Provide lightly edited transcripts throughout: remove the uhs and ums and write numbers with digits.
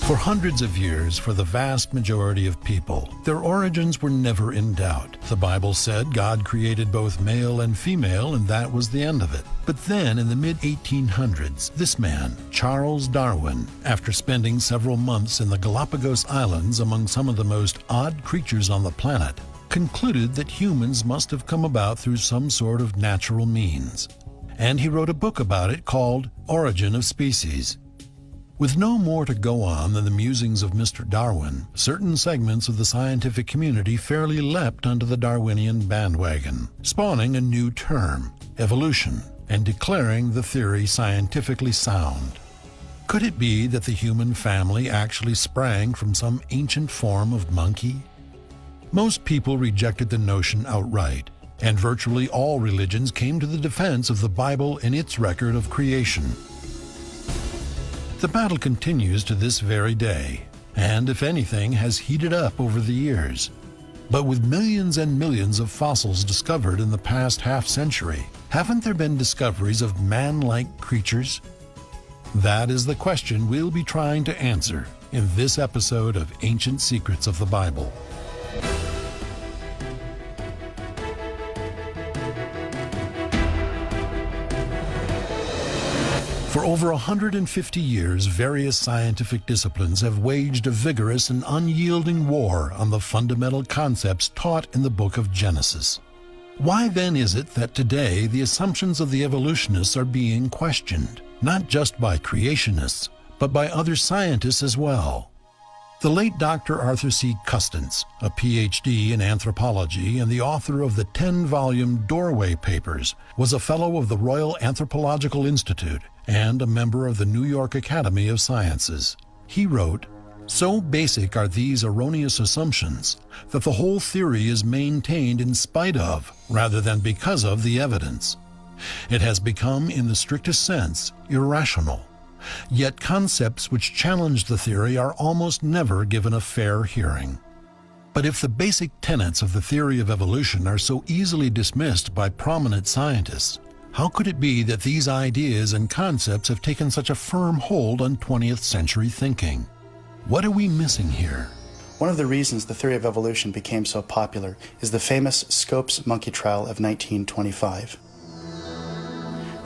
For hundreds of years, for the vast majority of people, their origins were never in doubt. The Bible said God created both male and female, and that was the end of it. But then, in the mid-1800s, this man, Charles Darwin, after spending several months in the Galapagos Islands among some of the most odd creatures on the planet, concluded that humans must have come about through some sort of natural means. And he wrote a book about it called Origin of Species. With no more to go on than the musings of Mr. Darwin, certain segments of the scientific community fairly leapt onto the Darwinian bandwagon, spawning a new term, evolution, and declaring the theory scientifically sound. Could it be that the human family actually sprang from some ancient form of monkey? Most people rejected the notion outright, and virtually all religions came to the defense of the Bible and its record of creation. The battle continues to this very day, and if anything, has heated up over the years. But with millions and millions of fossils discovered in the past half-century, haven't there been discoveries of man-like creatures? That is the question we'll be trying to answer in this episode of Ancient Secrets of the Bible. For over 150 years, various scientific disciplines have waged a vigorous and unyielding war on the fundamental concepts taught in the book of Genesis. Why then is it that today the assumptions of the evolutionists are being questioned, not just by creationists, but by other scientists as well? The late Dr. Arthur C. Custance, a Ph.D. in anthropology and the author of the 10-volume Doorway Papers, was a fellow of the Royal Anthropological Institute and a member of the New York Academy of Sciences. He wrote, "So basic are these erroneous assumptions that the whole theory is maintained in spite of, rather than because of, the evidence. It has become, in the strictest sense, irrational. Yet concepts which challenge the theory are almost never given a fair hearing." But if the basic tenets of the theory of evolution are so easily dismissed by prominent scientists, how could it be that these ideas and concepts have taken such a firm hold on 20th century thinking? What are we missing here? One of the reasons the theory of evolution became so popular is the famous Scopes monkey trial of 1925.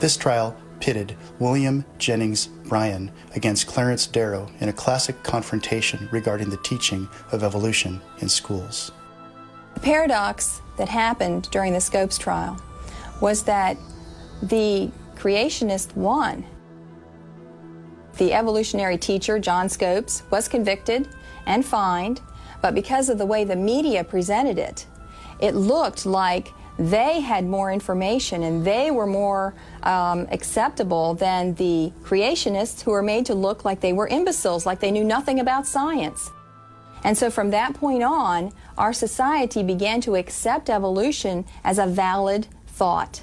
This trial pitted William Jennings Bryan against Clarence Darrow in a classic confrontation regarding the teaching of evolution in schools. The paradox that happened during the Scopes trial was that the creationist won. The evolutionary teacher, John Scopes, was convicted and fined, but because of the way the media presented it, it looked like they had more information and they were more acceptable than the creationists, who were made to look like they were imbeciles, like they knew nothing about science. And so from that point on, our society began to accept evolution as a valid thought.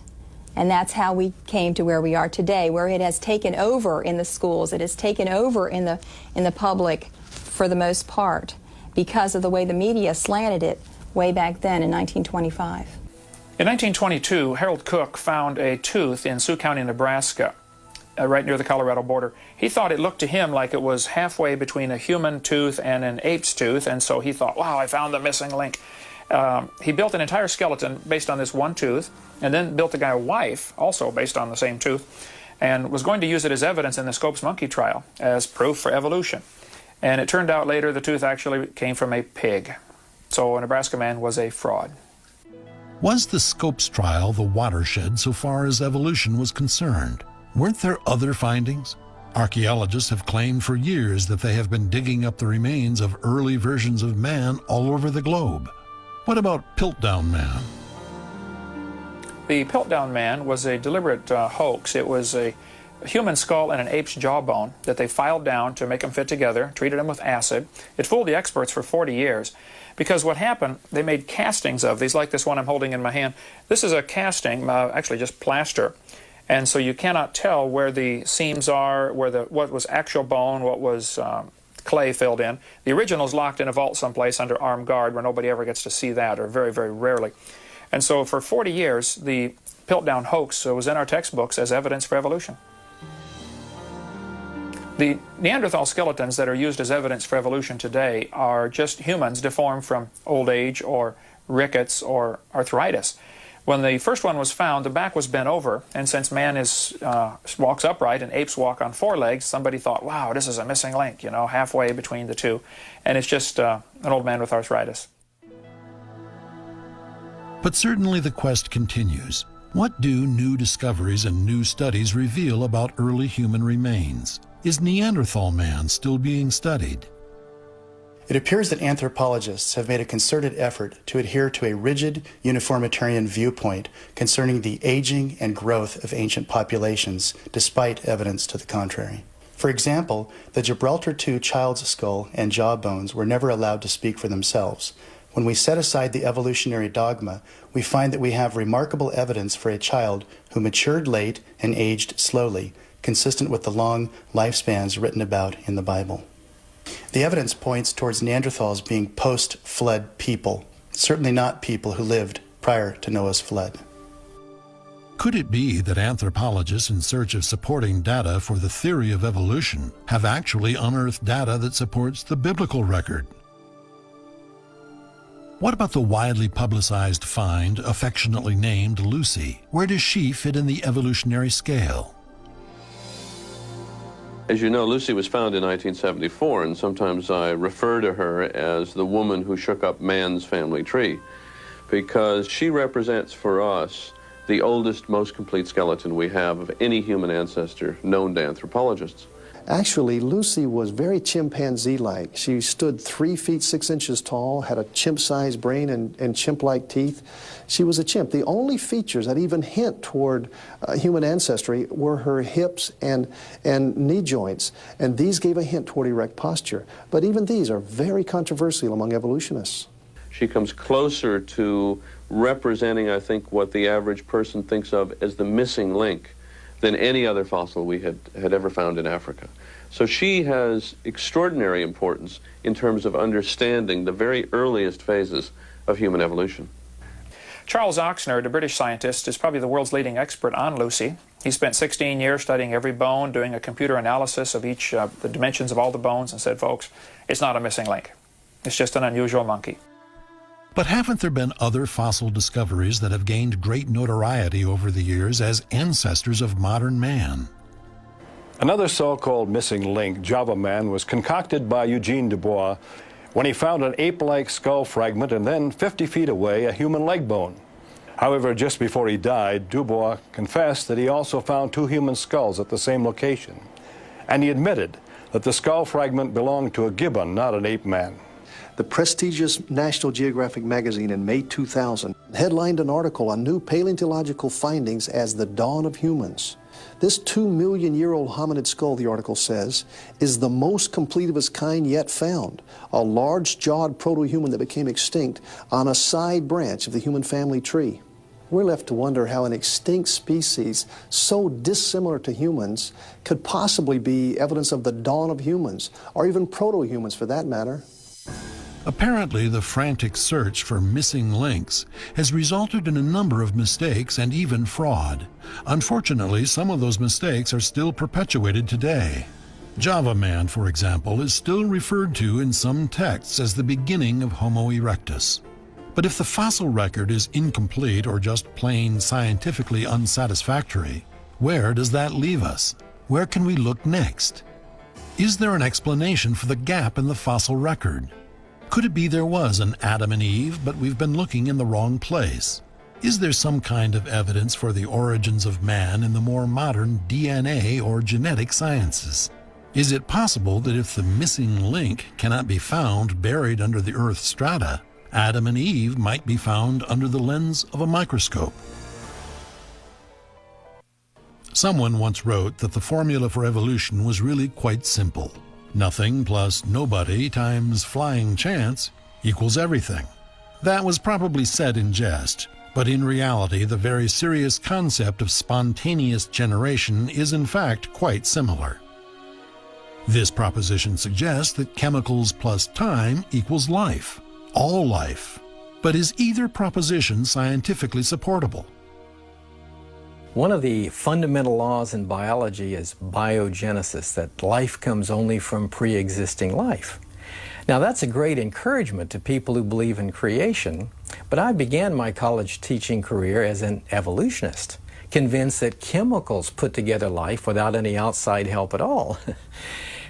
And that's how we came to where we are today, where it has taken over in the schools, it has taken over in the public for the most part, because of the way the media slanted it way back then in 1925. In 1922, Harold Cook found a tooth in Sioux County, Nebraska, right near the Colorado border. He thought it looked to him like it was halfway between a human tooth and an ape's tooth, and so he thought, wow, I found the missing link. He built an entire skeleton based on this one tooth, and then built a guy a wife, also based on the same tooth, and was going to use it as evidence in the Scopes monkey trial as proof for evolution. And it turned out later the tooth actually came from a pig. So a Nebraska man was a fraud. Was the Scopes trial the watershed so far as evolution was concerned? Weren't there other findings? Archaeologists have claimed for years that they have been digging up the remains of early versions of man all over the globe. What about Piltdown Man? The Piltdown Man was a deliberate hoax. It was a human skull and an ape's jawbone that they filed down to make them fit together, treated them with acid. It fooled the experts for 40 years. Because what happened, they made castings of these, like this one I'm holding in my hand. This is a casting, actually just plaster. And so you cannot tell where the seams are, what was actual bone, what was clay filled in. The original is locked in a vault someplace under armed guard where nobody ever gets to see that, or very, very rarely. And so for 40 years, the Piltdown hoax was in our textbooks as evidence for evolution. The Neanderthal skeletons that are used as evidence for evolution today are just humans deformed from old age or rickets or arthritis. When the first one was found, the back was bent over, and since man walks upright and apes walk on four legs, somebody thought, wow, this is a missing link, you know, halfway between the two, and it's just an old man with arthritis. But certainly the quest continues. What do new discoveries and new studies reveal about early human remains? Is Neanderthal man still being studied? It appears that anthropologists have made a concerted effort to adhere to a rigid uniformitarian viewpoint concerning the aging and growth of ancient populations, despite evidence to the contrary. For example, the Gibraltar II child's skull and jaw bones were never allowed to speak for themselves. When we set aside the evolutionary dogma, we find that we have remarkable evidence for a child who matured late and aged slowly, consistent with the long lifespans written about in the Bible. The evidence points towards Neanderthals being post-flood people, certainly not people who lived prior to Noah's flood. Could it be that anthropologists in search of supporting data for the theory of evolution have actually unearthed data that supports the biblical record? What about the widely publicized find affectionately named Lucy? Where does she fit in the evolutionary scale? As you know, Lucy was found in 1974, and sometimes I refer to her as the woman who shook up man's family tree, because she represents for us the oldest, most complete skeleton we have of any human ancestor known to anthropologists. Actually, Lucy was very chimpanzee-like. She stood 3 feet 6 inches tall, had a chimp-sized brain and chimp-like teeth. She was a chimp. The only features that even hint toward human ancestry were her hips and knee joints, and these gave a hint toward erect posture. But even these are very controversial among evolutionists. She comes closer to representing, I think, what the average person thinks of as the missing link than any other fossil we had ever found in Africa. So she has extraordinary importance in terms of understanding the very earliest phases of human evolution. Charles Oxnard, a British scientist, is probably the world's leading expert on Lucy. He spent 16 years studying every bone, doing a computer analysis of each, the dimensions of all the bones, and said, folks, it's not a missing link. It's just an unusual monkey. But haven't there been other fossil discoveries that have gained great notoriety over the years as ancestors of modern man? Another so-called missing link, Java Man, was concocted by Eugene Dubois when he found an ape-like skull fragment and then 50 feet away a human leg bone. However, just before he died, Dubois confessed that he also found 2 human skulls at the same location, and he admitted that the skull fragment belonged to a gibbon, not an ape man. The prestigious National Geographic magazine in May 2000 headlined an article on new paleontological findings as the dawn of humans. This 2-million-year-old hominid skull, the article says, is the most complete of its kind yet found, a large-jawed proto-human that became extinct on a side branch of the human family tree. We're left to wonder how an extinct species so dissimilar to humans could possibly be evidence of the dawn of humans, or even proto-humans for that matter. Apparently, the frantic search for missing links has resulted in a number of mistakes and even fraud. Unfortunately, some of those mistakes are still perpetuated today. Java Man, for example, is still referred to in some texts as the beginning of Homo erectus. But if the fossil record is incomplete or just plain scientifically unsatisfactory, where does that leave us? Where can we look next? Is there an explanation for the gap in the fossil record? Could it be there was an Adam and Eve, but we've been looking in the wrong place? Is there some kind of evidence for the origins of man in the more modern DNA or genetic sciences? Is it possible that if the missing link cannot be found buried under the Earth's strata, Adam and Eve might be found under the lens of a microscope? Someone once wrote that the formula for evolution was really quite simple. Nothing plus nobody times flying chance equals everything. That was probably said in jest, but in reality the very serious concept of spontaneous generation is in fact quite similar. This proposition suggests that chemicals plus time equals life, all life. But is either proposition scientifically supportable? One of the fundamental laws in biology is biogenesis, that life comes only from pre-existing life. Now, that's a great encouragement to people who believe in creation, but I began my college teaching career as an evolutionist, convinced that chemicals put together life without any outside help at all.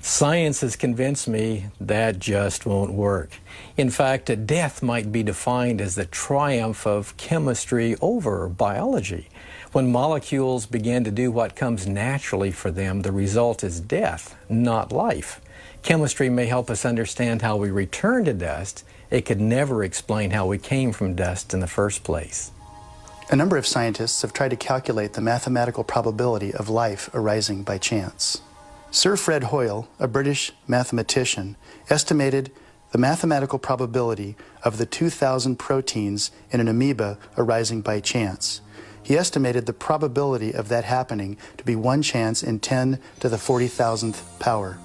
Science has convinced me that just won't work. In fact, death might be defined as the triumph of chemistry over biology. When molecules begin to do what comes naturally for them, the result is death, not life. Chemistry may help us understand how we return to dust. It could never explain how we came from dust in the first place. A number of scientists have tried to calculate the mathematical probability of life arising by chance. Sir Fred Hoyle, a British mathematician, estimated the mathematical probability of the 2,000 proteins in an amoeba arising by chance. He estimated the probability of that happening to be 1 chance in 10 to the 40,000th power.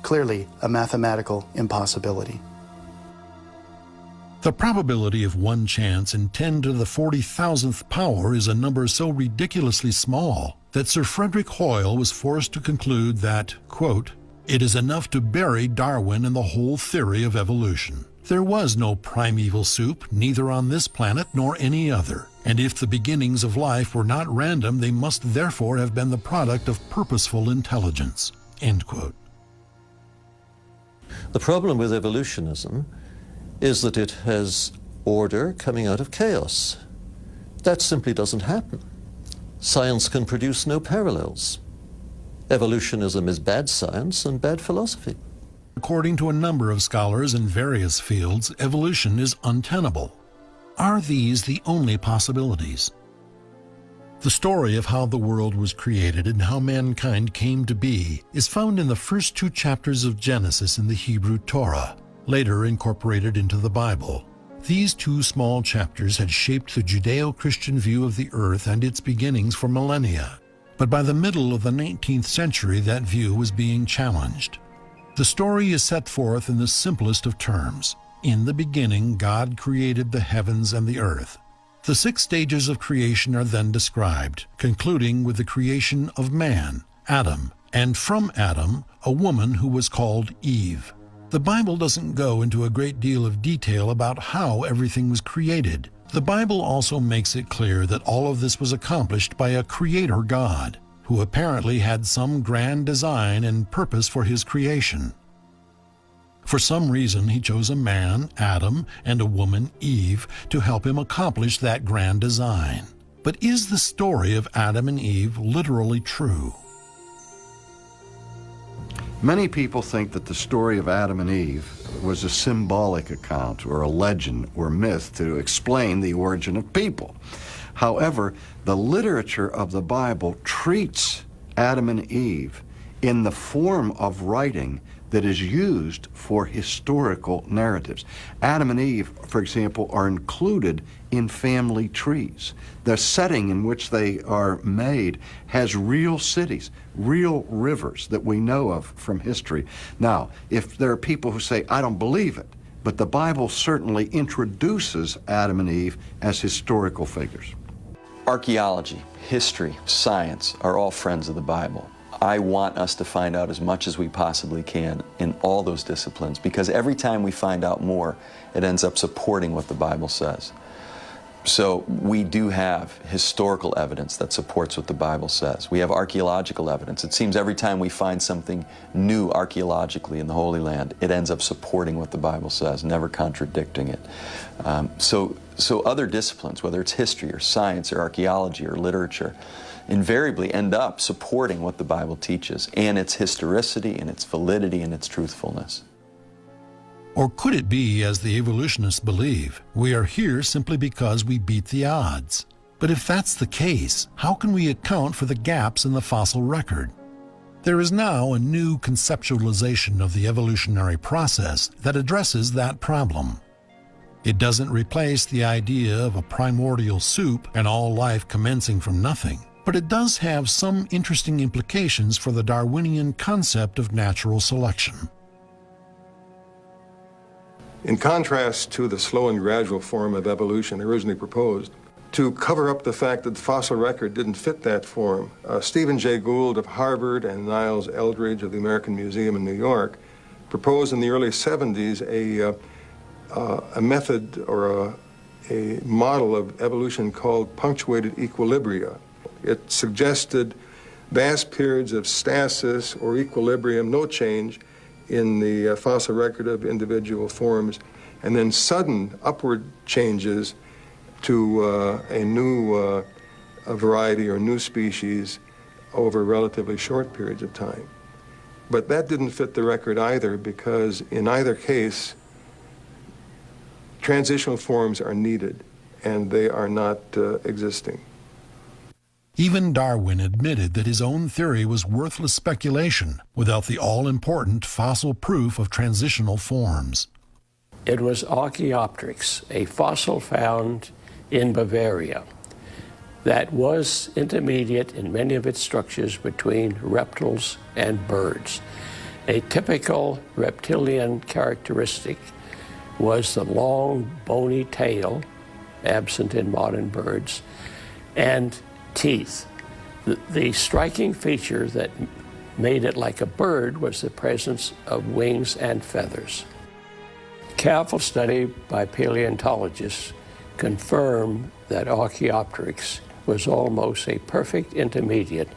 Clearly a mathematical impossibility. The probability of 1 chance in 10 to the 40,000th power is a number so ridiculously small that Sir Frederick Hoyle was forced to conclude that, quote, "It is enough to bury Darwin and the whole theory of evolution. There was no primeval soup, neither on this planet nor any other, and if the beginnings of life were not random, they must therefore have been the product of purposeful intelligence." End quote. The problem with evolutionism is that it has order coming out of chaos. That simply doesn't happen. Science can produce no parallels. Evolutionism is bad science and bad philosophy. According to a number of scholars in various fields, evolution is untenable. Are these the only possibilities? The story of how the world was created and how mankind came to be is found in the first 2 chapters of Genesis in the Hebrew Torah, later incorporated into the Bible. These 2 small chapters had shaped the Judeo-Christian view of the earth and its beginnings for millennia. But by the middle of the 19th century, that view was being challenged. The story is set forth in the simplest of terms. In the beginning, God created the heavens and the earth. The 6 stages of creation are then described, concluding with the creation of man, Adam, and from Adam, a woman who was called Eve. The Bible doesn't go into a great deal of detail about how everything was created. The Bible also makes it clear that all of this was accomplished by a creator God, who apparently had some grand design and purpose for his creation. For some reason, he chose a man, Adam, and a woman, Eve, to help him accomplish that grand design. But is the story of Adam and Eve literally true? Many people think that the story of Adam and Eve was a symbolic account or a legend or myth to explain the origin of people. However, the literature of the Bible treats Adam and Eve in the form of writing that is used for historical narratives. Adam and Eve, for example, are included in family trees. The setting in which they are made has real cities, real rivers that we know of from history. Now, if there are people who say, I don't believe it, but the Bible certainly introduces Adam and Eve as historical figures. Archaeology, history, science are all friends of the Bible. I want us to find out as much as we possibly can in all those disciplines, because every time we find out more, it ends up supporting what the Bible says. So we do have historical evidence that supports what the Bible says. We have archaeological evidence. It seems every time we find something new archaeologically in the Holy Land, it ends up supporting what the Bible says, never contradicting it. So other disciplines, whether it's history or science or archaeology or literature, invariably end up supporting what the Bible teaches and its historicity and its validity and its truthfulness. Or could it be, as the evolutionists believe, we are here simply because we beat the odds? But if that's the case, how can we account for the gaps in the fossil record? There is now a new conceptualization of the evolutionary process that addresses that problem. It doesn't replace the idea of a primordial soup and all life commencing from nothing, but it does have some interesting implications for the Darwinian concept of natural selection. In contrast to the slow and gradual form of evolution originally proposed, to cover up the fact that the fossil record didn't fit that form, Stephen Jay Gould of Harvard and Niles Eldredge of the American Museum in New York proposed in the early 70s a method or a model of evolution called punctuated equilibria. It suggested vast periods of stasis or equilibrium, no change in the fossil record of individual forms, and then sudden upward changes to a new variety or new species over relatively short periods of time. But that didn't fit the record either, because in either case, transitional forms are needed, and they are not existing. Even Darwin admitted that his own theory was worthless speculation without the all-important fossil proof of transitional forms. It was Archaeopteryx, a fossil found in Bavaria that was intermediate in many of its structures between reptiles and birds. A typical reptilian characteristic was the long, bony tail, absent in modern birds, and teeth. The striking feature that made it like a bird was the presence of wings and feathers. Careful study by paleontologists confirmed that Archaeopteryx was almost a perfect intermediate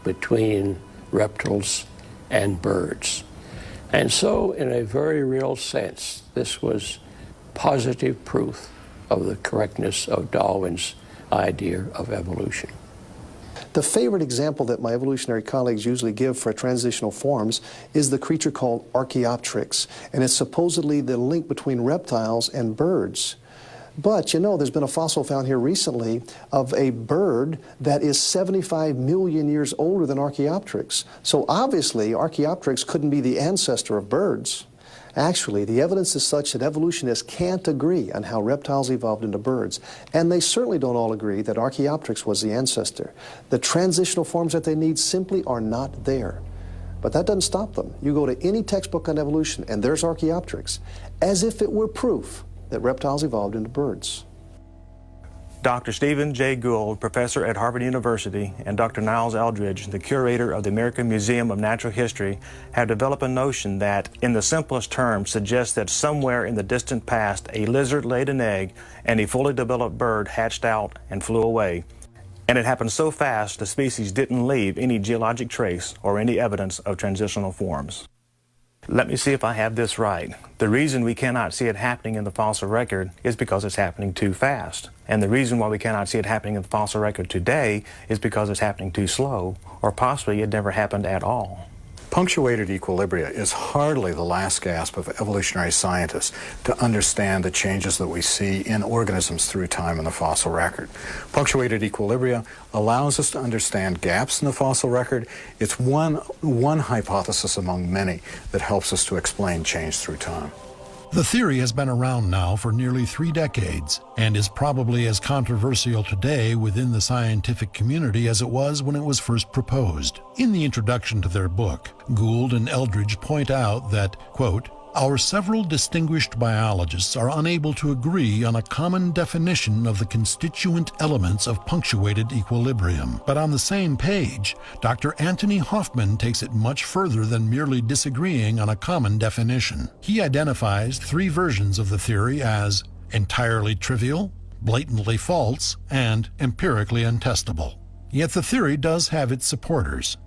between reptiles and birds. And so, in a very real sense, this was positive proof of the correctness of Darwin's idea of evolution. The favorite example that my evolutionary colleagues usually give for transitional forms is the creature called Archaeopteryx, and it's supposedly the link between reptiles and birds. But, you know, there's been a fossil found here recently of a bird that is 75 million years older than Archaeopteryx. So obviously, Archaeopteryx couldn't be the ancestor of birds. Actually, the evidence is such that evolutionists can't agree on how reptiles evolved into birds. And they certainly don't all agree that Archaeopteryx was the ancestor. The transitional forms that they need simply are not there. But that doesn't stop them. You go to any textbook on evolution, and there's Archaeopteryx, as if it were proof that reptiles evolved into birds. Dr. Stephen Jay Gould, professor at Harvard University, and Dr. Niles Eldredge, the curator of the American Museum of Natural History, have developed a notion that, in the simplest terms, suggests that somewhere in the distant past, a lizard laid an egg and a fully developed bird hatched out and flew away. And it happened so fast, the species didn't leave any geologic trace or any evidence of transitional forms. Let me see if I have this right. The reason we cannot see it happening in the fossil record is because it's happening too fast. And the reason why we cannot see it happening in the fossil record today is because it's happening too slow, or possibly it never happened at all. Punctuated equilibria is hardly the last gasp of evolutionary scientists to understand the changes that we see in organisms through time in the fossil record. Punctuated equilibria allows us to understand gaps in the fossil record. It's one hypothesis among many that helps us to explain change through time. The theory has been around now for nearly 3 decades and is probably as controversial today within the scientific community as it was when it was first proposed. In the introduction to their book, Gould and Eldredge point out that, quote, "Our several distinguished biologists are unable to agree on a common definition of the constituent elements of punctuated equilibrium. But on the same page, Dr. Anthony Hoffman takes it much further than merely disagreeing on a common definition. He identifies 3 versions of the theory as entirely trivial, blatantly false, and empirically untestable. Yet the theory does have its supporters.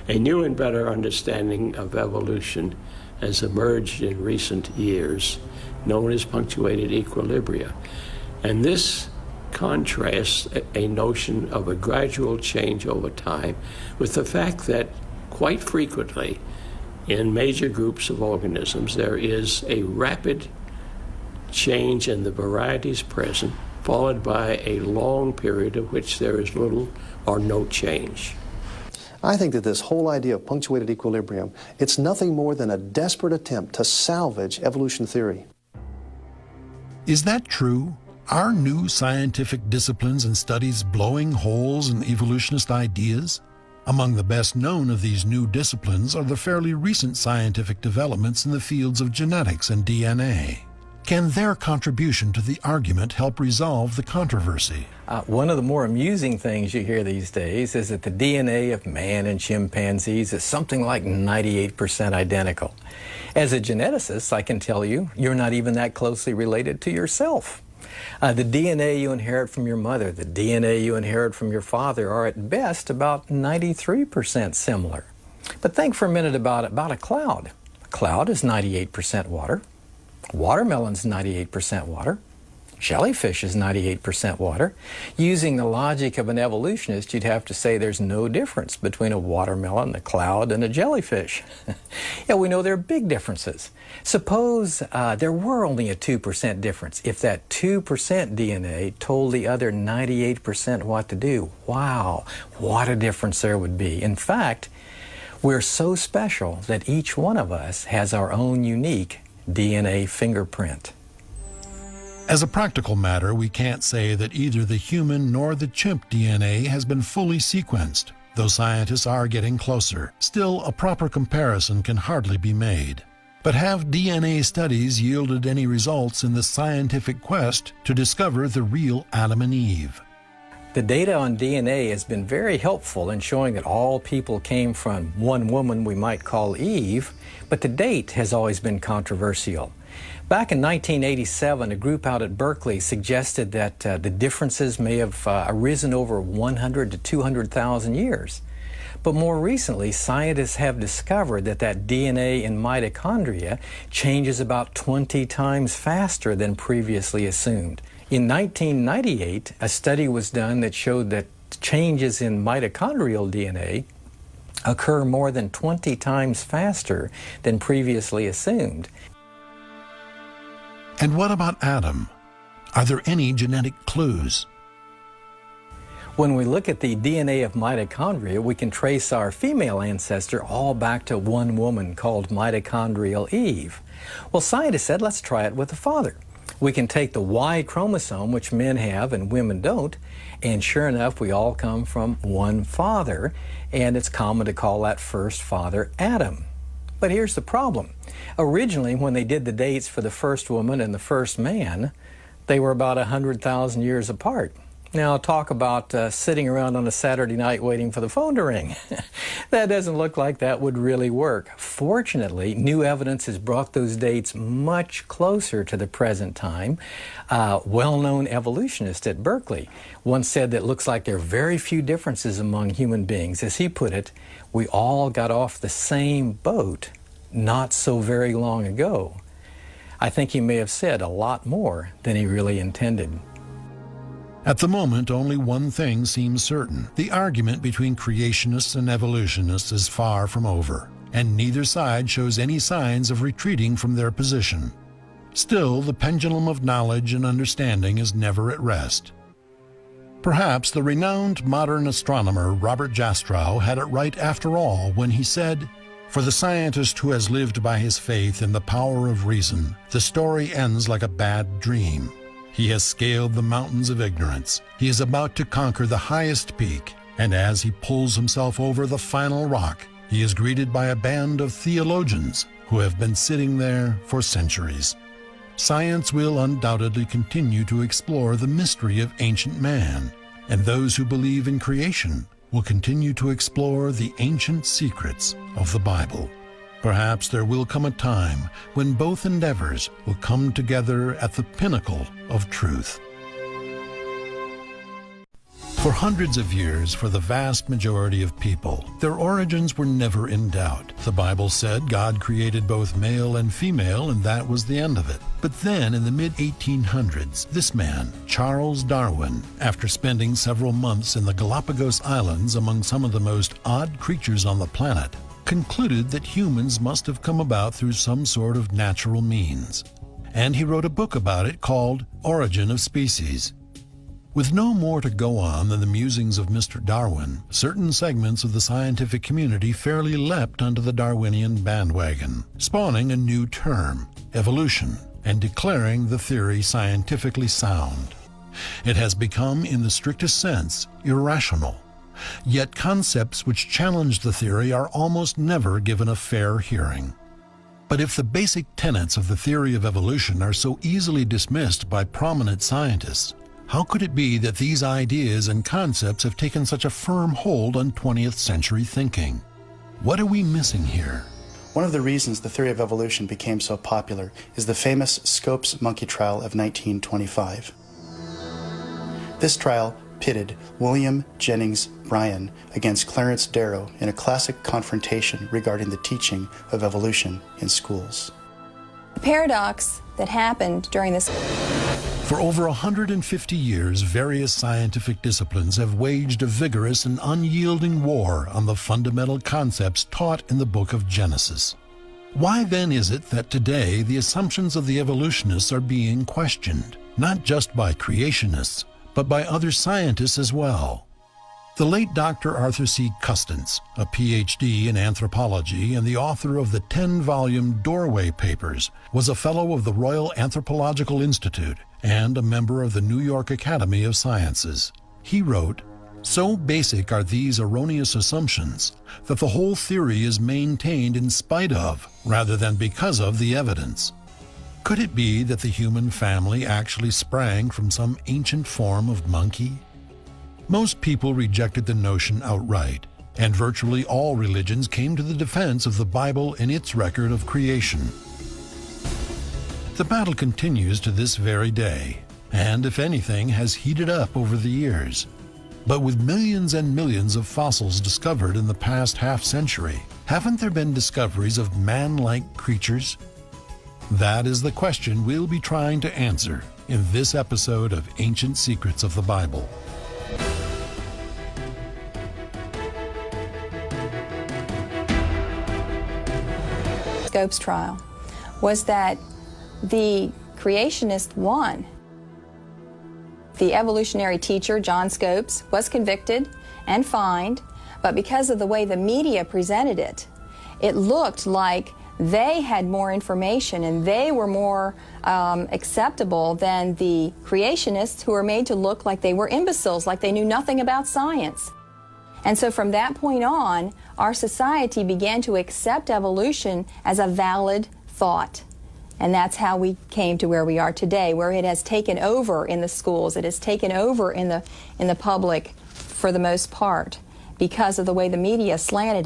A new and better understanding of evolution has emerged in recent years, known as punctuated equilibria. And this contrasts a notion of a gradual change over time with the fact that quite frequently in major groups of organisms there is a rapid change in the varieties present, followed by a long period of which there is little or no change. I think that this whole idea of punctuated equilibrium, it's nothing more than a desperate attempt to salvage evolution theory. Is that true? Are new scientific disciplines and studies blowing holes in evolutionist ideas? Among the best known of these new disciplines are the fairly recent scientific developments in the fields of genetics and DNA. Can their contribution to the argument help resolve the controversy? One of the more amusing things you hear these days is that the DNA of man and chimpanzees is something like 98% identical. As a geneticist, I can tell you, you're not even that closely related to yourself. The DNA you inherit from your mother, the DNA you inherit from your father are at best about 93% similar. But think for a minute about a cloud. A cloud is 98% water. Watermelon's 98% water. Jellyfish is 98% water. Using the logic of an evolutionist, you'd have to say there's no difference between a watermelon, a cloud, and a jellyfish. Yeah, we know there are big differences. Suppose there were only a 2% difference. If that 2% DNA told the other 98% what to do, wow, what a difference there would be. In fact, we're so special that each one of us has our own unique DNA fingerprint. As a practical matter, we can't say that either the human nor the chimp DNA has been fully sequenced, though scientists are getting closer. Still, a proper comparison can hardly be made. But have DNA studies yielded any results in the scientific quest to discover the real Adam and Eve? The data on DNA has been very helpful in showing that all people came from one woman we might call Eve, but the date has always been controversial. Back in 1987, a group out at Berkeley suggested that the differences may have arisen over 100 to 200,000 years. But more recently, scientists have discovered that DNA in mitochondria changes about 20 times faster than previously assumed. In 1998, a study was done that showed that changes in mitochondrial DNA occur more than 20 times faster than previously assumed. And what about Adam? Are there any genetic clues? When we look at the DNA of mitochondria, we can trace our female ancestor all back to one woman called mitochondrial Eve. Well, scientists said, let's try it with the father. We can take the Y chromosome, which men have and women don't, and sure enough, we all come from one father, and it's common to call that first father Adam. But here's the problem. Originally, when they did the dates for the first woman and the first man, they were about 100,000 years apart. Now, talk about sitting around on a Saturday night waiting for the phone to ring. That doesn't look like that would really work. Fortunately, new evidence has brought those dates much closer to the present time. Well-known evolutionist at Berkeley once said that it looks like there are very few differences among human beings. As he put it, we all got off the same boat not so very long ago. I think he may have said a lot more than he really intended. At the moment, only one thing seems certain. The argument between creationists and evolutionists is far from over, and neither side shows any signs of retreating from their position. Still, the pendulum of knowledge and understanding is never at rest. Perhaps the renowned modern astronomer Robert Jastrow had it right after all when he said, "For the scientist who has lived by his faith in the power of reason, the story ends like a bad dream. He has scaled the mountains of ignorance. He is about to conquer the highest peak, and as he pulls himself over the final rock, he is greeted by a band of theologians who have been sitting there for centuries." Science will undoubtedly continue to explore the mystery of ancient man, and those who believe in creation will continue to explore the ancient secrets of the Bible. Perhaps there will come a time when both endeavors will come together at the pinnacle of truth. For hundreds of years, for the vast majority of people, their origins were never in doubt. The Bible said God created both male and female, and that was the end of it. But then, in the mid-1800s, this man, Charles Darwin, after spending several months in the Galapagos Islands among some of the most odd creatures on the planet, concluded that humans must have come about through some sort of natural means. And he wrote a book about it called Origin of Species. With no more to go on than the musings of Mr. Darwin, certain segments of the scientific community fairly leapt onto the Darwinian bandwagon, spawning a new term, evolution, and declaring the theory scientifically sound. It has become, in the strictest sense, irrational. Yet concepts which challenge the theory are almost never given a fair hearing. But if the basic tenets of the theory of evolution are so easily dismissed by prominent scientists, how could it be that these ideas and concepts have taken such a firm hold on 20th century thinking? What are we missing here? One of the reasons the theory of evolution became so popular is the famous Scopes monkey trial of 1925. This trial pitted William Jennings Bryan against Clarence Darrow in a classic confrontation regarding the teaching of evolution in schools. The paradox that happened during this... For over 150 years, various scientific disciplines have waged a vigorous and unyielding war on the fundamental concepts taught in the book of Genesis. Why then is it that today the assumptions of the evolutionists are being questioned, not just by creationists, but by other scientists as well? The late Dr. Arthur C. Custance, a Ph.D. in anthropology and the author of the 10-volume Doorway Papers, was a fellow of the Royal Anthropological Institute and a member of the New York Academy of Sciences. He wrote, "So basic are these erroneous assumptions that the whole theory is maintained in spite of, rather than because of, the evidence. Could it be that the human family actually sprang from some ancient form of monkey?" Most people rejected the notion outright, and virtually all religions came to the defense of the Bible and its record of creation. The battle continues to this very day, and if anything, has heated up over the years. But with millions and millions of fossils discovered in the past half-century, haven't there been discoveries of man-like creatures? That is the question we'll be trying to answer in this episode of Ancient Secrets of the Bible. Scopes trial was that the creationist won. The evolutionary teacher, John Scopes, was convicted and fined, but because of the way the media presented it, it looked like they had more information and they were more acceptable than the creationists, who were made to look like they were imbeciles, like they knew nothing about science. And so from that point on, our society began to accept evolution as a valid thought. And that's how we came to where we are today, where it has taken over in the schools, it has taken over in the public for the most part, because of the way the media slanted it.